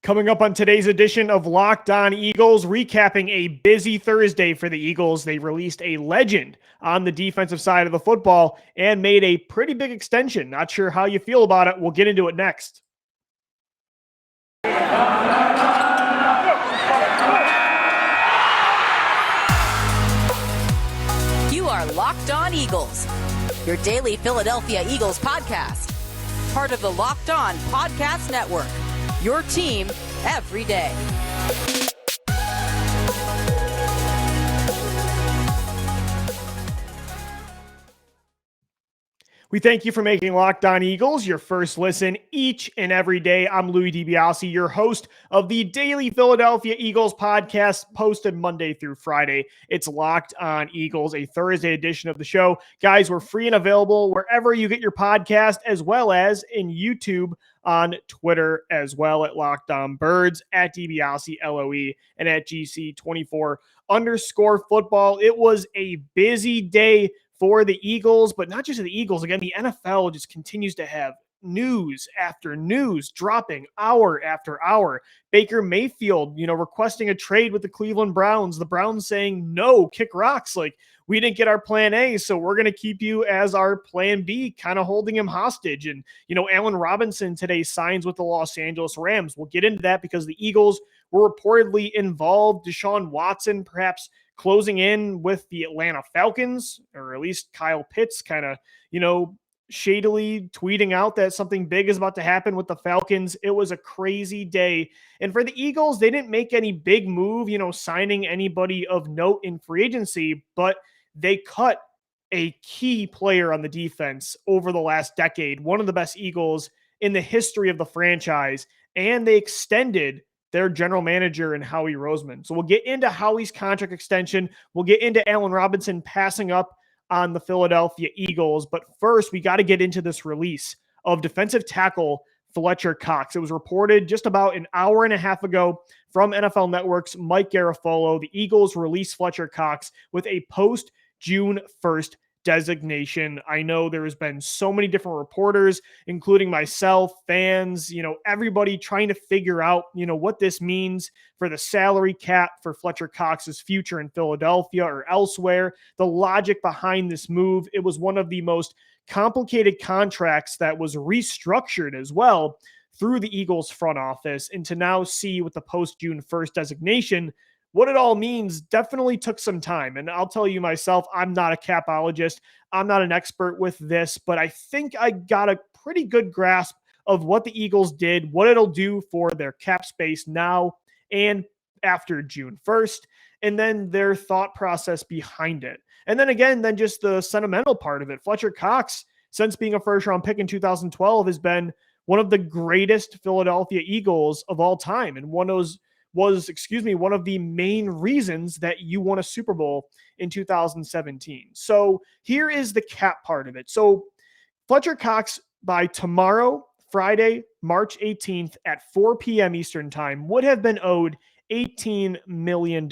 Coming up on today's edition of Locked On Eagles, recapping a busy Thursday for the Eagles. They released a legend on the defensive side of the football and made a pretty big extension. Not sure how you feel about it. We'll get into it next. You are Locked On Eagles, your daily Philadelphia Eagles podcast. Part of the Locked On Podcast Network, your team every day. We thank you for making Locked On Eagles your first listen each and every day. I'm Louis DiBiase, your host of the daily Philadelphia Eagles podcast, posted Monday through Friday. It's Locked On Eagles, a Thursday edition of the show. Guys, we're free and available wherever you get your podcast, as well as in YouTube, on Twitter as well, at Locked On Birds, at DiBiase LOE, and at GC24_football. It was a busy day for the Eagles, but not just the Eagles. Again, the NFL just continues to have news after news dropping hour after hour. Baker Mayfield, requesting a trade with the Cleveland Browns. The Browns saying, no, kick rocks. Like, we didn't get our plan A, so we're going to keep you as our plan B, kind of holding him hostage. And, Allen Robinson today signs with the Los Angeles Rams. We'll get into that because the Eagles were reportedly involved. Deshaun Watson perhaps closing in with the Atlanta Falcons, or at least Kyle Pitts kind of, shadily tweeting out that something big is about to happen with the Falcons. It was a crazy day. And for the Eagles, they didn't make any big move, signing anybody of note in free agency, but they cut a key player on the defense over the last decade, one of the best Eagles in the history of the franchise, and they extended their general manager and Howie Roseman. So we'll get into Howie's contract extension. We'll get into Allen Robinson passing up on the Philadelphia Eagles. But first, we got to get into this release of defensive tackle Fletcher Cox. It was reported just about an hour and a half ago from NFL Network's Mike Garafolo. The Eagles released Fletcher Cox with a post-June 1st designation. I know there has been so many different reporters, including myself, fans, everybody trying to figure out, what this means for the salary cap for Fletcher Cox's future in Philadelphia or elsewhere. The logic behind this move, it was one of the most complicated contracts that was restructured as well through the Eagles front office. And to now see with the post-June 1st designation, what it all means definitely took some time. And I'll tell you myself, I'm not a capologist. I'm not an expert with this, but I think I got a pretty good grasp of what the Eagles did, what it'll do for their cap space now and after June 1st, and then their thought process behind it. And then again, just the sentimental part of it. Fletcher Cox, since being a first-round pick in 2012, has been one of the greatest Philadelphia Eagles of all time, and one of the main reasons that you won a Super Bowl in 2017. So here is the cap part of it. So Fletcher Cox, by tomorrow, Friday, March 18th at 4 p.m. Eastern time, would have been owed $18 million.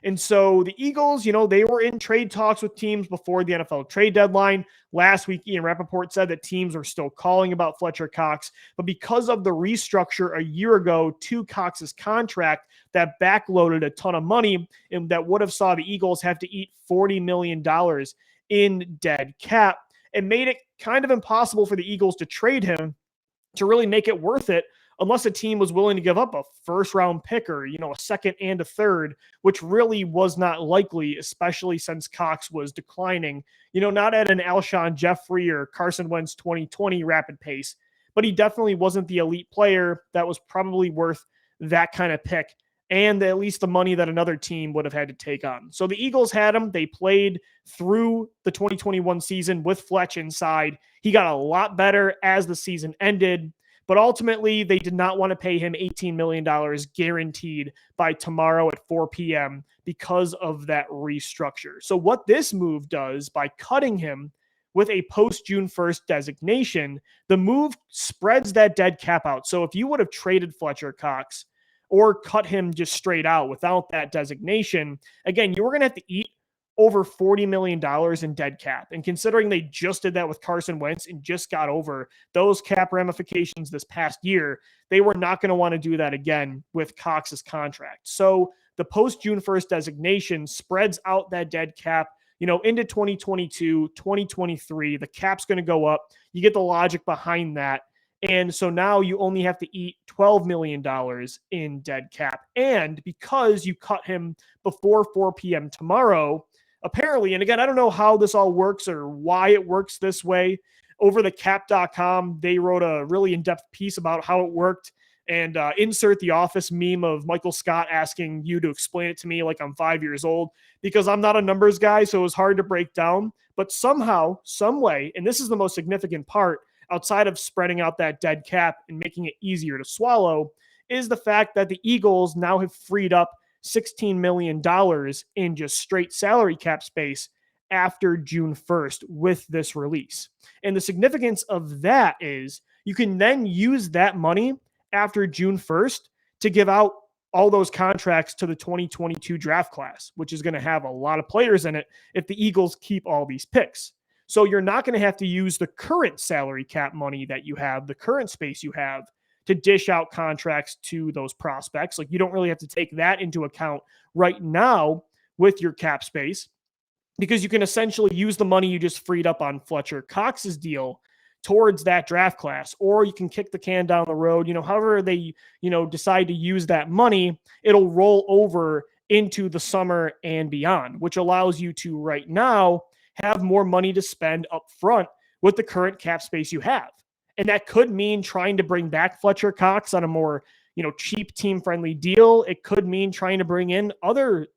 And so the Eagles, they were in trade talks with teams before the NFL trade deadline. Last week, Ian Rappaport said that teams were still calling about Fletcher Cox. But because of the restructure a year ago to Cox's contract that backloaded a ton of money and that would have saw the Eagles have to eat $40 million in dead cap, it made it kind of impossible for the Eagles to trade him to really make it worth it, unless a team was willing to give up a first-round pick or, a second and a third, which really was not likely, especially since Cox was declining, not at an Alshon Jeffrey or Carson Wentz 2020 rapid pace, but he definitely wasn't the elite player that was probably worth that kind of pick and at least the money that another team would have had to take on. So the Eagles had him. They played through the 2021 season with Fletch inside. He got a lot better as the season ended. But ultimately, they did not want to pay him $18 million guaranteed by tomorrow at 4 p.m. because of that restructure. So what this move does by cutting him with a post-June 1st designation, the move spreads that dead cap out. So if you would have traded Fletcher Cox or cut him just straight out without that designation, again, you were going to have to eat over $40 million in dead cap. And considering they just did that with Carson Wentz and just got over those cap ramifications this past year, they were not going to want to do that again with Cox's contract. So the post June 1st designation spreads out that dead cap, into 2022, 2023. The cap's going to go up. You get the logic behind that. And so now you only have to eat $12 million in dead cap. And because you cut him before 4 p.m. tomorrow, apparently, and again, I don't know how this all works or why it works this way. Over the cap.com, they wrote a really in-depth piece about how it worked, and insert the Office meme of Michael Scott asking you to explain it to me like I'm 5 years old, because I'm not a numbers guy, so it was hard to break down. But somehow, some way, and this is the most significant part, outside of spreading out that dead cap and making it easier to swallow, is the fact that the Eagles now have freed up $16 million in just straight salary cap space after June 1st with this release. And the significance of that is you can then use that money after June 1st to give out all those contracts to the 2022 draft class, which is going to have a lot of players in it if the Eagles keep all these picks. So you're not going to have to use the current salary cap money that you have, the current space you have, to dish out contracts to those prospects. Like, you don't really have to take that into account right now with your cap space, because you can essentially use the money you just freed up on Fletcher Cox's deal towards that draft class, or you can kick the can down the road. However they, decide to use that money, it'll roll over into the summer and beyond, which allows you to right now have more money to spend up front with the current cap space you have. And that could mean trying to bring back Fletcher Cox on a more, cheap team-friendly deal. It could mean trying to bring in other,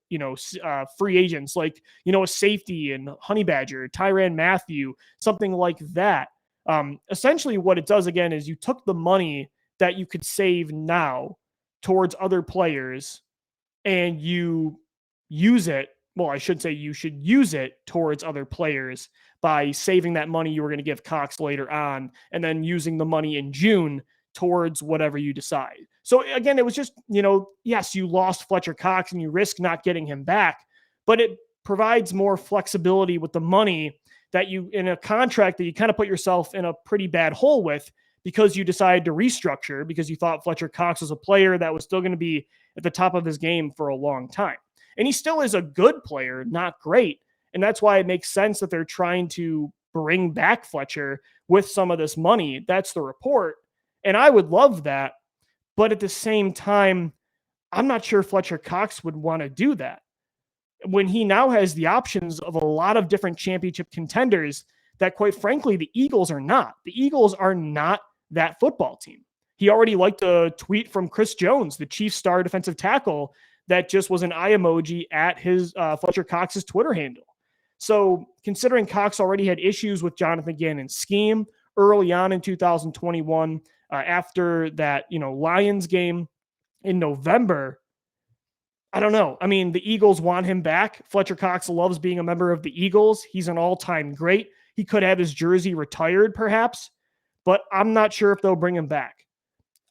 free agents like, a safety and Honey Badger, Tyrann Mathieu, something like that. Essentially what it does, again, is you took the money that you could save now towards other players and you use it. Well, I should say you should use it towards other players by saving that money you were going to give Cox later on, and then using the money in June towards whatever you decide. So again, it was just, yes, you lost Fletcher Cox and you risk not getting him back, but it provides more flexibility with the money that you, in a contract that you kind of put yourself in a pretty bad hole with, because you decided to restructure because you thought Fletcher Cox was a player that was still going to be at the top of his game for a long time. And he still is a good player, not great. And that's why it makes sense that they're trying to bring back Fletcher with some of this money. That's the report. And I would love that. But at the same time, I'm not sure Fletcher Cox would want to do that when he now has the options of a lot of different championship contenders that, quite frankly, the Eagles are not. The Eagles are not that football team. He already liked a tweet from Chris Jones, the Chiefs star defensive tackle, that just was an eye emoji at his Fletcher Cox's Twitter handle. So considering Cox already had issues with Jonathan Gannon's scheme early on in 2021, after that, Lions game in November, I don't know. I mean, the Eagles want him back. Fletcher Cox loves being a member of the Eagles. He's an all-time great. He could have his jersey retired, perhaps, but I'm not sure if they'll bring him back.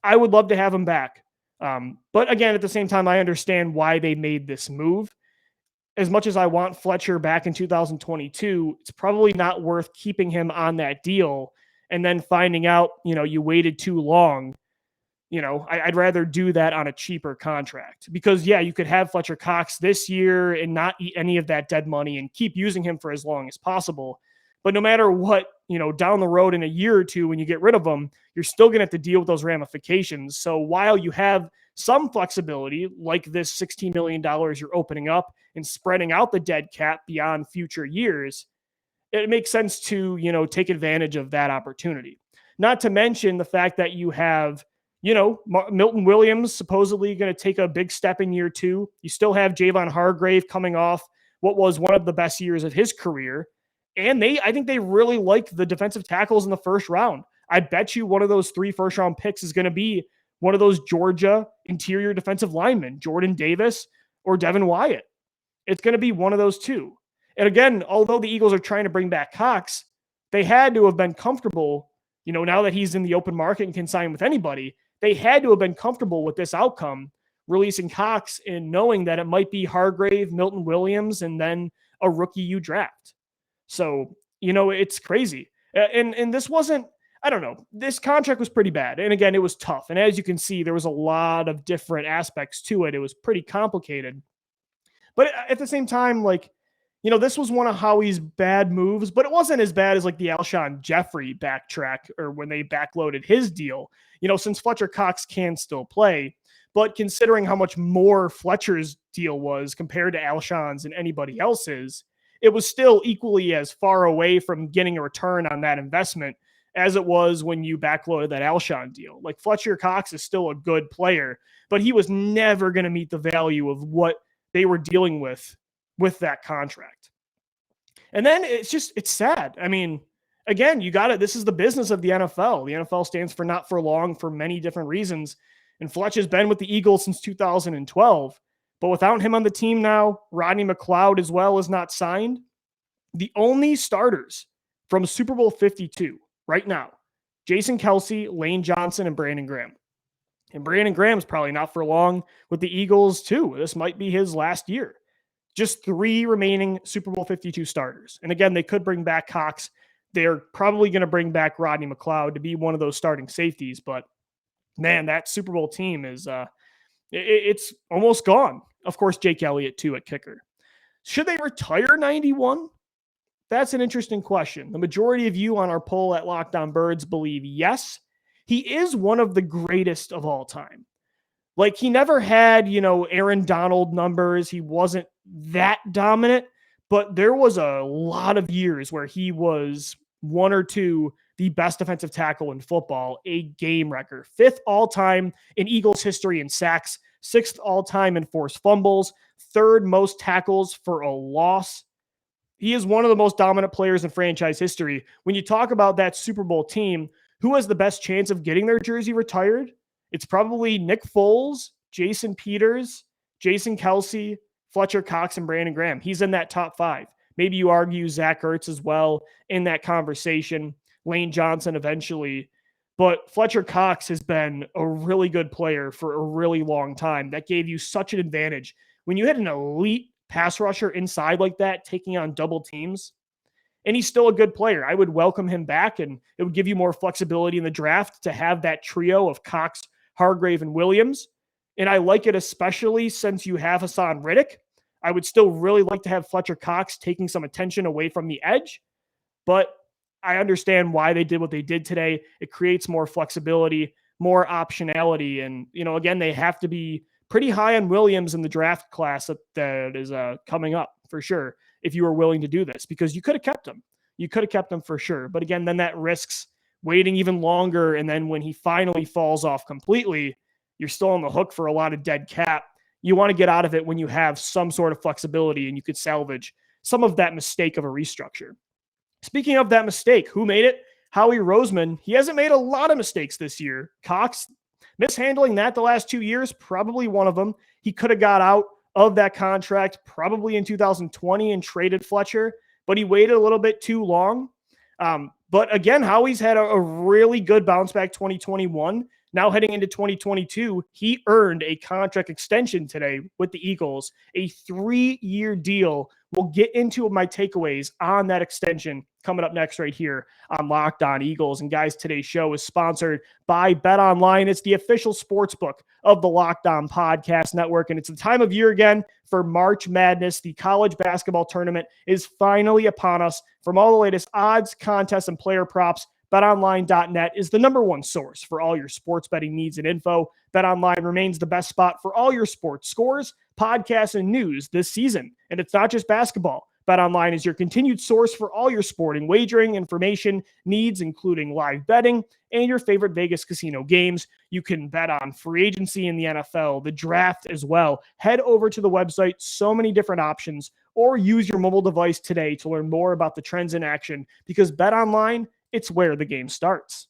I would love to have him back. But again, at the same time, I understand why they made this move. As much as I want Fletcher back in 2022, it's probably not worth keeping him on that deal and then finding out, you waited too long. I'd rather do that on a cheaper contract, because you could have Fletcher Cox this year and not eat any of that dead money and keep using him for as long as possible. But no matter what, down the road in a year or two, when you get rid of them, you're still going to have to deal with those ramifications. So while you have some flexibility, like this $16 million you're opening up and spreading out the dead cap beyond future years, it makes sense to, take advantage of that opportunity. Not to mention the fact that you have, Milton Williams supposedly going to take a big step in year 2. You still have Javon Hargrave coming off what was one of the best years of his career. And I think they really like the defensive tackles in the first round. I bet you one of those 3 first-round picks is going to be one of those Georgia interior defensive linemen, Jordan Davis or Devin Wyatt. It's going to be one of those two. And again, although the Eagles are trying to bring back Cox, they had to have been comfortable, now that he's in the open market and can sign with anybody, they had to have been comfortable with this outcome, releasing Cox and knowing that it might be Hargrave, Milton Williams, and then a rookie you draft. So, it's crazy. And this wasn't, I don't know, this contract was pretty bad. And again, it was tough. And as you can see, there was a lot of different aspects to it. It was pretty complicated. But at the same time, like, this was one of Howie's bad moves, but it wasn't as bad as like the Alshon Jeffrey backtrack or when they backloaded his deal, since Fletcher Cox can still play. But considering how much more Fletcher's deal was compared to Alshon's and anybody else's, it was still equally as far away from getting a return on that investment as it was when you backloaded that Alshon deal. Like Fletcher Cox is still a good player, but he was never going to meet the value of what they were dealing with that contract. And then it's sad. I mean, again, you got it. This is the business of the NFL. The NFL stands for not for long for many different reasons. And Fletch has been with the Eagles since 2012. But without him on the team now, Rodney McLeod as well is not signed. The only starters from Super Bowl 52 right now, Jason Kelce, Lane Johnson, and Brandon Graham. And Brandon Graham's probably not for long with the Eagles too. This might be his last year. Just 3 remaining Super Bowl 52 starters. And again, they could bring back Cox. They're probably going to bring back Rodney McLeod to be one of those starting safeties. But man, that Super Bowl team is it's almost gone. Of course, Jake Elliott too at kicker. Should they retire 91? That's an interesting question. The majority of you on our poll at Locked On Birds believe yes. He is one of the greatest of all time. Like he never had, Aaron Donald numbers. He wasn't that dominant, but there was a lot of years where he was 1 or 2 the best defensive tackle in football, a game record, 5th all-time in Eagles history in sacks, 6th all-time in forced fumbles, 3rd most tackles for a loss. He is one of the most dominant players in franchise history. When you talk about that Super Bowl team, who has the best chance of getting their jersey retired? It's probably Nick Foles, Jason Peters, Jason Kelce, Fletcher Cox, and Brandon Graham. He's in that top 5. Maybe you argue Zach Ertz as well in that conversation, Lane Johnson eventually. But Fletcher Cox has been a really good player for a really long time. That gave you such an advantage. When you had an elite pass rusher inside like that, taking on double teams, and he's still a good player, I would welcome him back, and it would give you more flexibility in the draft to have that trio of Cox, Hargrave, and Williams. And I like it especially since you have Hassan Riddick. I would still really like to have Fletcher Cox taking some attention away from the edge, but I understand why they did what they did today. It creates more flexibility, more optionality. And, again, they have to be pretty high on Williams in the draft class that is coming up for sure, if you were willing to do this, because you could have kept him. You could have kept him for sure. But again, then that risks waiting even longer. And then when he finally falls off completely, you're still on the hook for a lot of dead cap. You want to get out of it when you have some sort of flexibility and you could salvage some of that mistake of a restructure. Speaking of that mistake, who made it? Howie Roseman. He hasn't made a lot of mistakes this year. Cox, mishandling that the last 2 years, probably one of them. He could have got out of that contract probably in 2020 and traded Fletcher, but he waited a little bit too long. But again, Howie's had a really good bounce back 2021. Now heading into 2022, he earned a contract extension today with the Eagles, a 3-year deal. We'll get into my takeaways on that extension coming up next right here on Locked On Eagles. And guys, today's show is sponsored by BetOnline. It's the official sports book of the Locked On Podcast Network. And it's the time of year again for March Madness. The college basketball tournament is finally upon us. From all the latest odds, contests, and player props, BetOnline.net is the #1 source for all your sports betting needs and info. BetOnline remains the best spot for all your sports scores, podcasts, and news this season. And it's not just basketball. BetOnline is your continued source for all your sporting wagering information needs, including live betting and your favorite Vegas casino games. You can bet on free agency in the NFL, the draft as well. Head over to the website, so many different options, or use your mobile device today to learn more about the trends in action, because BetOnline, it's where the game starts.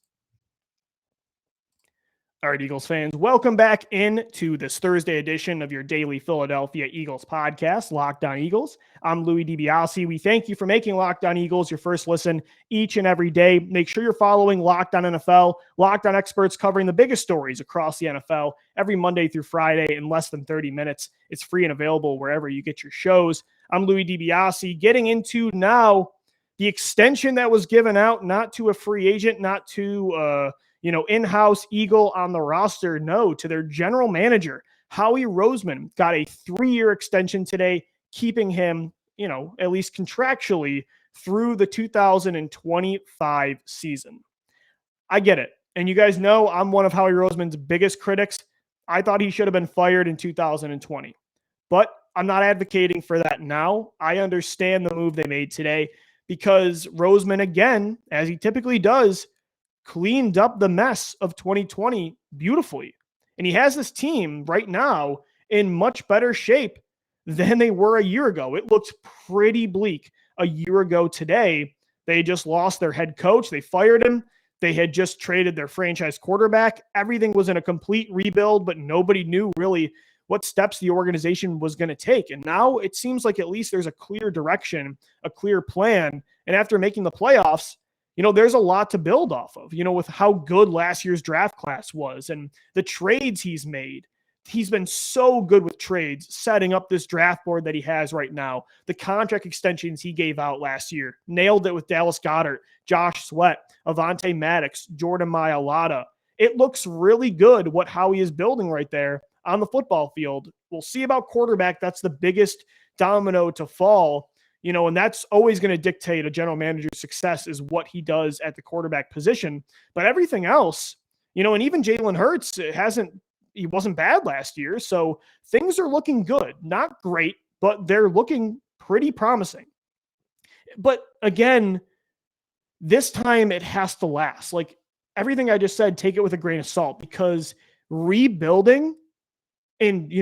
All right, Eagles fans, welcome back into this Thursday edition of your daily Philadelphia Eagles podcast, Locked On Eagles. I'm Louis DiBiase. We thank you for making Locked On Eagles your first listen each and every day. Make sure you're following Locked On NFL, Locked On experts covering the biggest stories across the NFL every Monday through Friday in less than 30 minutes. It's free and available wherever you get your shows. I'm Louis DiBiase, getting into now the extension that was given out, not to a free agent, not to in-house Eagle on the roster, no, to their general manager. Howie Roseman got a 3-year extension today, keeping him, at least contractually through the 2025 season. I get it. And you guys know I'm one of Howie Roseman's biggest critics. I thought he should have been fired in 2020. But I'm not advocating for that now. I understand the move they made today because Roseman, again, as he typically does, cleaned up the mess of 2020 beautifully. And he has this team right now in much better shape than they were a year ago. It looked pretty bleak a year ago today. They just lost their head coach. They fired him. They had just traded their franchise quarterback. Everything was in a complete rebuild, but nobody knew really what steps the organization was going to take. And now it seems like at least there's a clear direction, a clear plan. And after making the playoffs, there's a lot to build off of, with how good last year's draft class was and the trades he's made. He's been so good with trades, setting up this draft board that he has right now. The contract extensions he gave out last year, nailed it with Dallas Goedert, Josh Sweat, Avonte Maddox, Jordan Mailata. It looks really good what Howie is building right there on the football field. We'll see about quarterback. That's the biggest domino to fall, and that's always going to dictate a general manager's success is what he does at the quarterback position. But everything else, and even Jalen Hurts he wasn't bad last year. So things are looking good. Not great, but they're looking pretty promising. But again, this time it has to last. Like everything I just said, take it with a grain of salt because rebuilding and,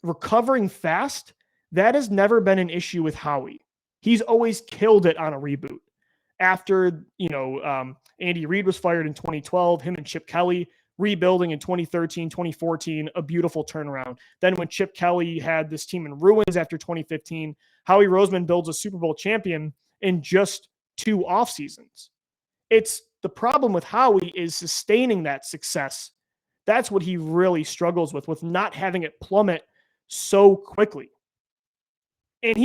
recovering fast, that has never been an issue with Howie. He's always killed it on a reboot. After, Andy Reid was fired in 2012, him and Chip Kelly rebuilding in 2013, 2014, a beautiful turnaround. Then when Chip Kelly had this team in ruins after 2015, Howie Roseman builds a Super Bowl champion in just 2 off seasons. It's the problem with Howie is sustaining that success. That's what he really struggles with not having it plummet so quickly. And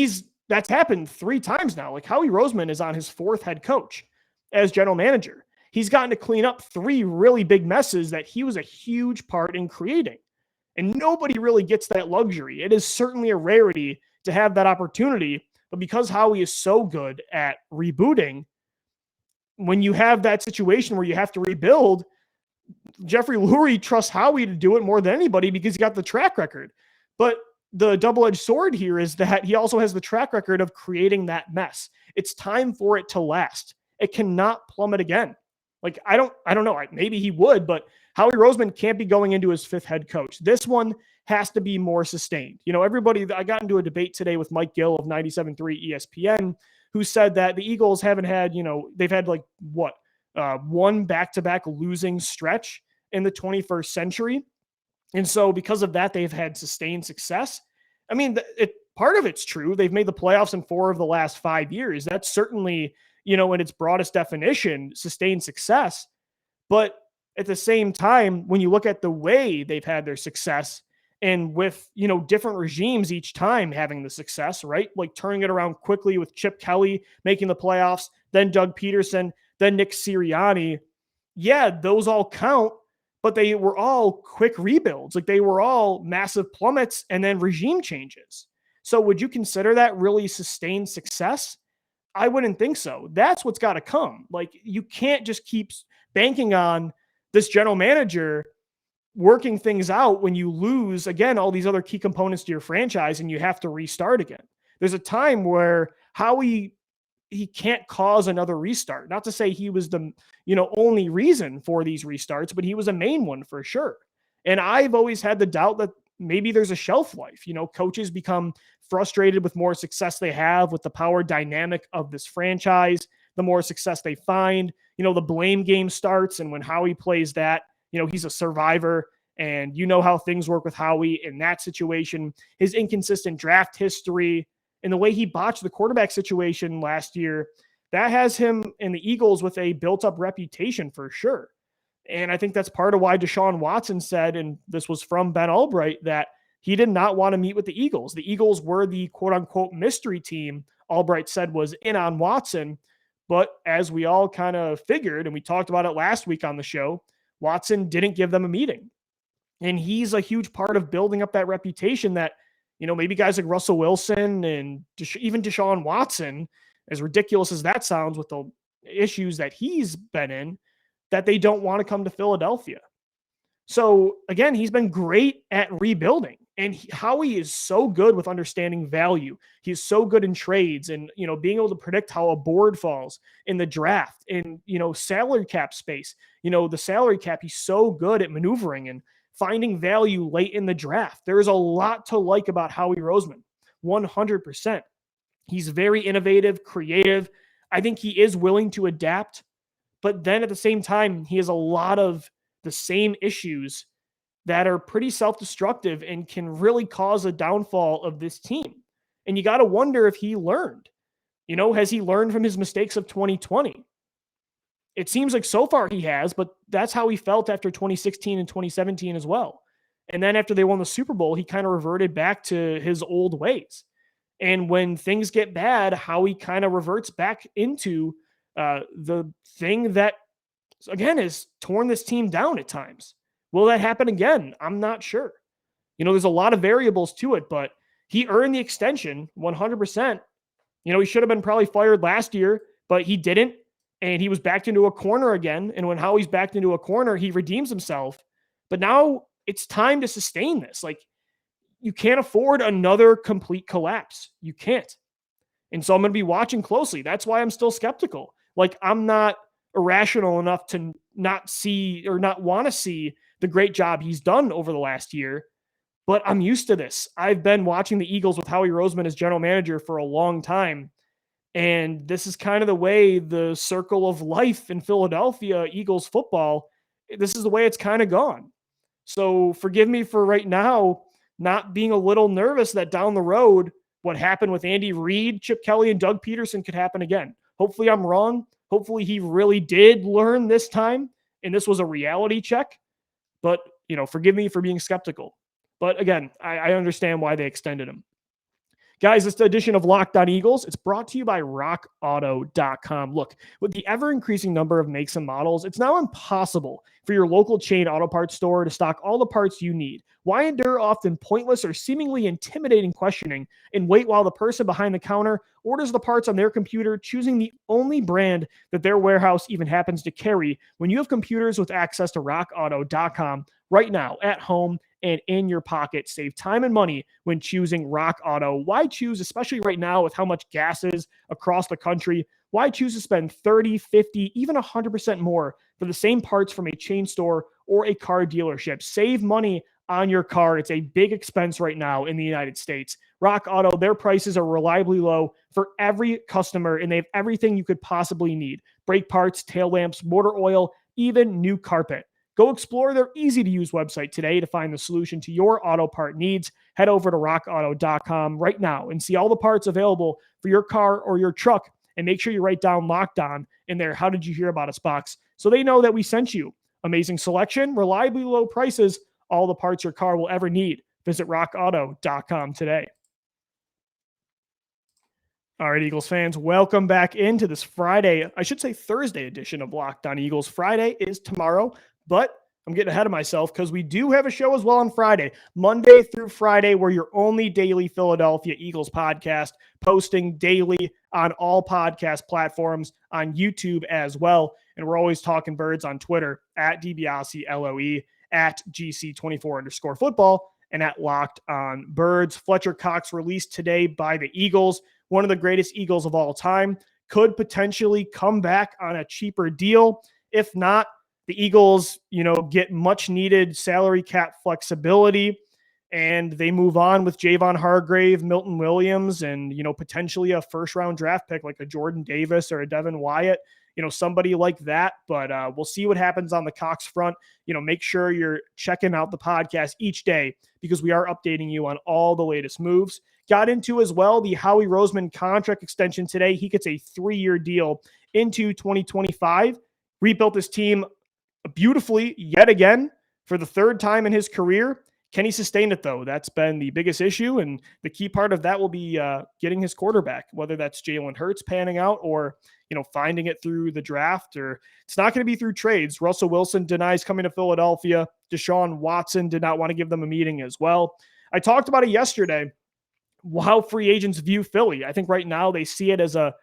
that's happened 3 times now. Like Howie Roseman is on his 4th head coach as general manager. He's gotten to clean up 3 really big messes that he was a huge part in creating. And nobody really gets that luxury. It is certainly a rarity to have that opportunity. But because Howie is so good at rebooting, when you have that situation where you have to rebuild, Jeffrey Lurie trusts Howie to do it more than anybody because he got the track record. But the double-edged sword here is that he also has the track record of creating that mess. It's time for it to last. It cannot plummet again. Like, I don't know. Maybe he would, but Howie Roseman can't be going into his 5th head coach. This one has to be more sustained. I got into a debate today with Mike Gill of 97.3 ESPN, who said that the Eagles haven't had, they've had one back-to-back losing stretch in the 21st century. And so because of that, they've had sustained success. I mean, part of it's true. They've made the playoffs in 4 of the last 5 years. That's certainly, in its broadest definition, sustained success. But at the same time, when you look at the way they've had their success and with, different regimes each time having the success, right? Like turning it around quickly with Chip Kelly making the playoffs, then Doug Peterson, then Nick Sirianni. Yeah, those all count, but they were all quick rebuilds. Like they were all massive plummets and then regime changes. So would you consider that really sustained success? I wouldn't think so. That's what's got to come. Like you can't just keep banking on this general manager working things out when you lose, again, all these other key components to your franchise and you have to restart again. There's a time where Howie, he can't cause another restart. Not to say he was the, only reason for these restarts, but he was a main one for sure. And I've always had the doubt that maybe there's a shelf life. Coaches become frustrated with more success they have with the power dynamic of this franchise, the more success they find, the blame game starts. And when Howie plays that, he's a survivor and how things work with Howie in that situation, his inconsistent draft history and the way he botched the quarterback situation last year, that has him and the Eagles with a built up reputation for sure. And I think that's part of why Deshaun Watson said, and this was from Ben Albright, that he did not want to meet with the Eagles. The Eagles were the quote unquote mystery team Albright said was in on Watson. But as we all kind of figured, and we talked about it last week on the show, Watson didn't give them a meeting. And he's a huge part of building up that reputation that, maybe guys like Russell Wilson and even Deshaun Watson, as ridiculous as that sounds with the issues that he's been in, that they don't want to come to Philadelphia. So again, he's been great at rebuilding, and Howie is so good with understanding value. He's so good in trades and, being able to predict how a board falls in the draft and, salary cap space, the salary cap. He's so good at maneuvering and finding value late in the draft. There is a lot to like about Howie Roseman. 100%. He's very innovative, creative. I think he is willing to adapt, but then at the same time, he has a lot of the same issues that are pretty self-destructive and can really cause a downfall of this team. And you got to wonder if he learned. Has he learned from his mistakes of 2020? It seems like so far he has, but that's how he felt after 2016 and 2017 as well. And then after they won the Super Bowl, he kind of reverted back to his old ways. And when things get bad, Howie kind of reverts back into the thing that, again, has torn this team down at times. Will that happen again? I'm not sure. There's a lot of variables to it, but he earned the extension 100%. He should have been probably fired last year, but he didn't. And he was backed into a corner again. And when Howie's backed into a corner, he redeems himself. But now it's time to sustain this. Like, you can't afford another complete collapse. You can't. And so I'm going to be watching closely. That's why I'm still skeptical. Like, I'm not irrational enough to not see or not want to see the great job he's done over the last year. But I'm used to this. I've been watching the Eagles with Howie Roseman as general manager for a long time. And this is kind of the way the circle of life in Philadelphia Eagles football, this is the way it's kind of gone. So forgive me for right now not being a little nervous that down the road, what happened with Andy Reid, Chip Kelly, and Doug Peterson could happen again. Hopefully I'm wrong. Hopefully he really did learn this time, and this was a reality check. But, forgive me for being skeptical. But again, I understand why they extended him. Guys, this edition of Locked On Eagles, it's brought to you by rockauto.com. Look, with the ever-increasing number of makes and models, it's now impossible for your local chain auto parts store to stock all the parts you need. Why endure often pointless or seemingly intimidating questioning and wait while the person behind the counter orders the parts on their computer, choosing the only brand that their warehouse even happens to carry when you have computers with access to rockauto.com right now at home and in your pocket? Save time and money when choosing Rock Auto. Why choose, especially right now with how much gas is across the country, why choose to spend 30, 50, even 100% more for the same parts from a chain store or a car dealership? Save money on your car. It's a big expense right now in the United States. Rock Auto, their prices are reliably low for every customer, and they have everything you could possibly need. Brake parts, tail lamps, motor oil, even new carpet. Go explore their easy-to-use website today to find the solution to your auto part needs. Head over to rockauto.com right now and see all the parts available for your car or your truck. And make sure you write down Locked On in their How Did You Hear About Us box so they know that we sent you. Amazing selection, reliably low prices, all the parts your car will ever need. Visit rockauto.com today. All right, Eagles fans, welcome back into this Friday, I should say Thursday edition of Locked On Eagles. Friday is tomorrow, but I'm getting ahead of myself because we do have a show as well on Friday. Monday through Friday, we're your only daily Philadelphia Eagles podcast, posting daily on all podcast platforms, on YouTube as well. And we're always talking birds on Twitter at DiBiase, at GC24_football, and at Locked On Birds. Fletcher Cox released today by the Eagles, one of the greatest Eagles of all time, could potentially come back on a cheaper deal. If not, the Eagles, get much needed salary cap flexibility, and they move on with Javon Hargrave, Milton Williams, and, potentially a first round draft pick like a Jordan Davis or a Devin Wyatt, somebody like that. But we'll see what happens on the Cox front. Make sure you're checking out the podcast each day because we are updating you on all the latest moves. Got into as well the Howie Roseman contract extension today. He gets a 3-year deal into 2025. Rebuilt his team beautifully yet again for the third time in his career. Can he sustain it, though? That's been the biggest issue, and the key part of that will be getting his quarterback, whether that's Jalen Hurts panning out or, finding it through the draft, or it's not going to be through trades. Russell Wilson denies coming to Philadelphia. Deshaun Watson did not want to give them a meeting as well. I talked about it yesterday, how free agents view Philly. I think right now they see it as a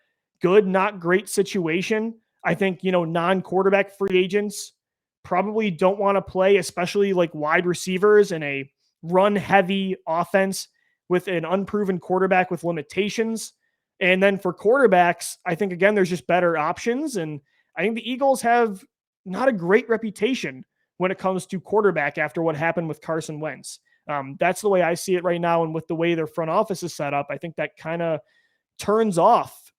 good, not great situation. I think, non-quarterback free agents probably don't want to play, especially like wide receivers in a run heavy offense with an unproven quarterback with limitations. And then for quarterbacks, I think, again, there's just better options. And I think the Eagles have not a great reputation when it comes to quarterback after what happened with Carson Wentz. That's the way I see it right now. And with the way their front office is set up, I think that kind of turns off,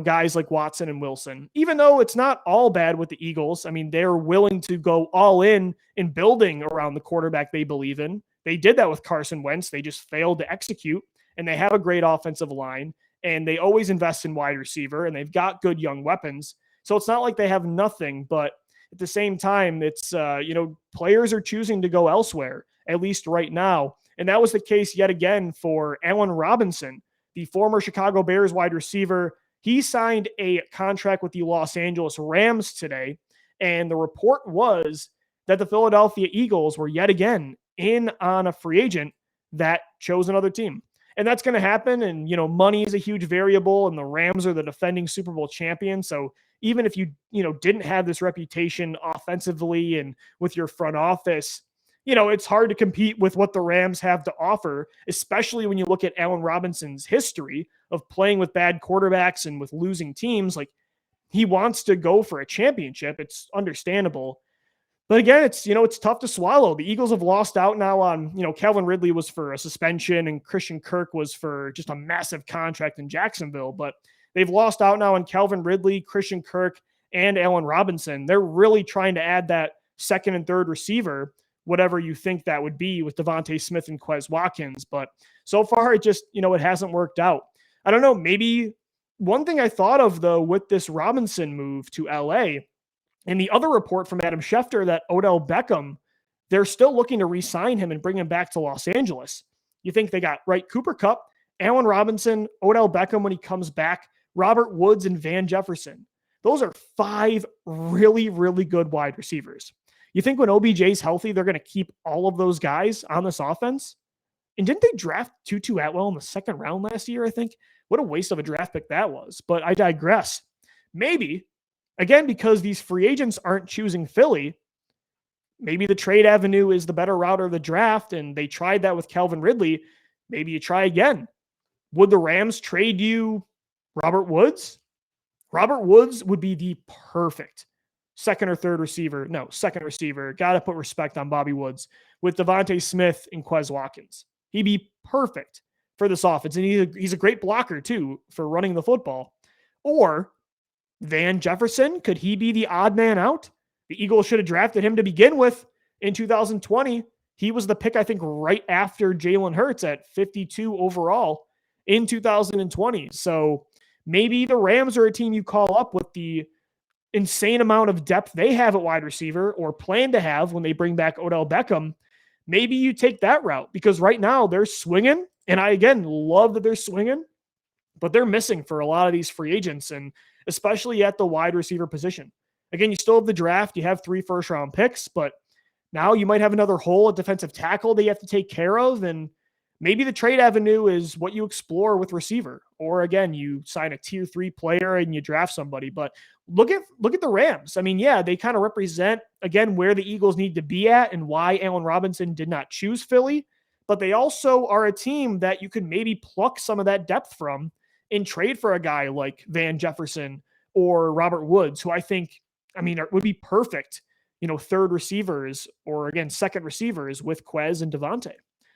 guys like Watson and Wilson, even though it's not all bad with the Eagles. I mean, they're willing to go all in building around the quarterback they believe in. They did that with Carson Wentz. They just failed to execute, and they have a great offensive line, and they always invest in wide receiver, and they've got good young weapons. So it's not like they have nothing, but at the same time, it's, players are choosing to go elsewhere, at least right now. And that was the case yet again for Allen Robinson, the former Chicago Bears wide receiver. He signed a contract with the Los Angeles Rams today, and the report was that the Philadelphia Eagles were yet again in on a free agent that chose another team. And that's going to happen, and, money is a huge variable, and the Rams are the defending Super Bowl champion. So even if you, didn't have this reputation offensively and with your front office, it's hard to compete with what the Rams have to offer, especially when you look at Allen Robinson's history of playing with bad quarterbacks and with losing teams. Like, he wants to go for a championship. It's understandable. But again, it's tough to swallow. The Eagles have lost out now on, Calvin Ridley was for a suspension and Christian Kirk was for just a massive contract in Jacksonville. But they've lost out now on Calvin Ridley, Christian Kirk, and Allen Robinson. They're really trying to add that second and third receiver, whatever you think that would be, with Devontae Smith and Quez Watkins. But so far, it just, it hasn't worked out. I don't know. Maybe one thing I thought of, though, with this Robinson move to LA, and the other report from Adam Schefter that Odell Beckham, they're still looking to re-sign him and bring him back to Los Angeles. You think they got, right, Cooper Kupp, Allen Robinson, Odell Beckham when he comes back, Robert Woods, and Van Jefferson. Those are 5 really, really good wide receivers. You think when OBJ's healthy, they're going to keep all of those guys on this offense? And didn't they draft Tutu Atwell in the second round last year, I think? What a waste of a draft pick that was. But I digress. Maybe, again, because these free agents aren't choosing Philly, maybe the trade avenue is the better route of the draft, and they tried that with Calvin Ridley. Maybe you try again. Would the Rams trade you Robert Woods? Robert Woods would be the perfect second or third receiver. No, second receiver. Got to put respect on Bobby Woods with Devontae Smith and Quez Watkins. He'd be perfect for this offense. And he's a great blocker, too, for running the football. Or Van Jefferson, could he be the odd man out? The Eagles should have drafted him to begin with in 2020. He was the pick, I think, right after Jalen Hurts at 52 overall in 2020. So maybe the Rams are a team you call up with the insane amount of depth they have at wide receiver, or plan to have when they bring back Odell Beckham. Maybe you take that route, because right now they're swinging. And I, again, love that they're swinging, but they're missing for a lot of these free agents, and especially at the wide receiver position. Again, you still have the draft. You have 3 first-round picks, but now you might have another hole at defensive tackle that you have to take care of, and maybe the trade avenue is what you explore with receiver. Or, again, you sign a tier 3 player and you draft somebody. But look at the Rams. I mean, yeah, they kind of represent, again, where the Eagles need to be at and why Allen Robinson did not choose Philly. But they also are a team that you could maybe pluck some of that depth from in trade for a guy like Van Jefferson or Robert Woods, who I think, would be perfect, third receivers, or, again, second receivers with Quez and Devontae.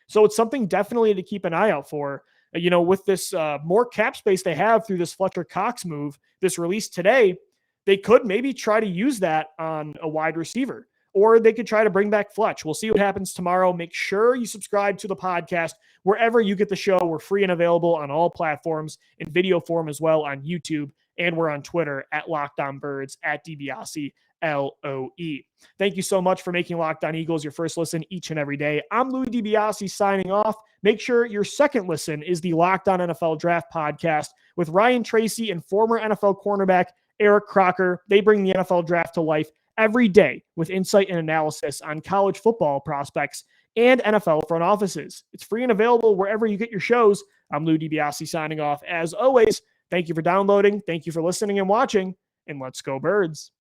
So it's something definitely to keep an eye out for. With this more cap space they have through this Fletcher Cox move, this release today, they could maybe try to use that on a wide receiver, or they could try to bring back Fletch. We'll see what happens tomorrow. Make sure you subscribe to the podcast wherever you get the show. We're free and available on all platforms, in video form as well on YouTube, and we're on Twitter at LockedOnBirds, at DiBiase, Thank you so much for making Locked On Eagles your first listen each and every day. I'm Louis DiBiase signing off. Make sure your second listen is the Locked On NFL Draft Podcast with Ryan Tracy and former NFL cornerback Eric Crocker. They bring the NFL Draft to life every day with insight and analysis on college football prospects and NFL front offices. It's free and available wherever you get your shows. I'm Lou DiBiase signing off. As always, thank you for downloading. Thank you for listening and watching. And let's go Birds.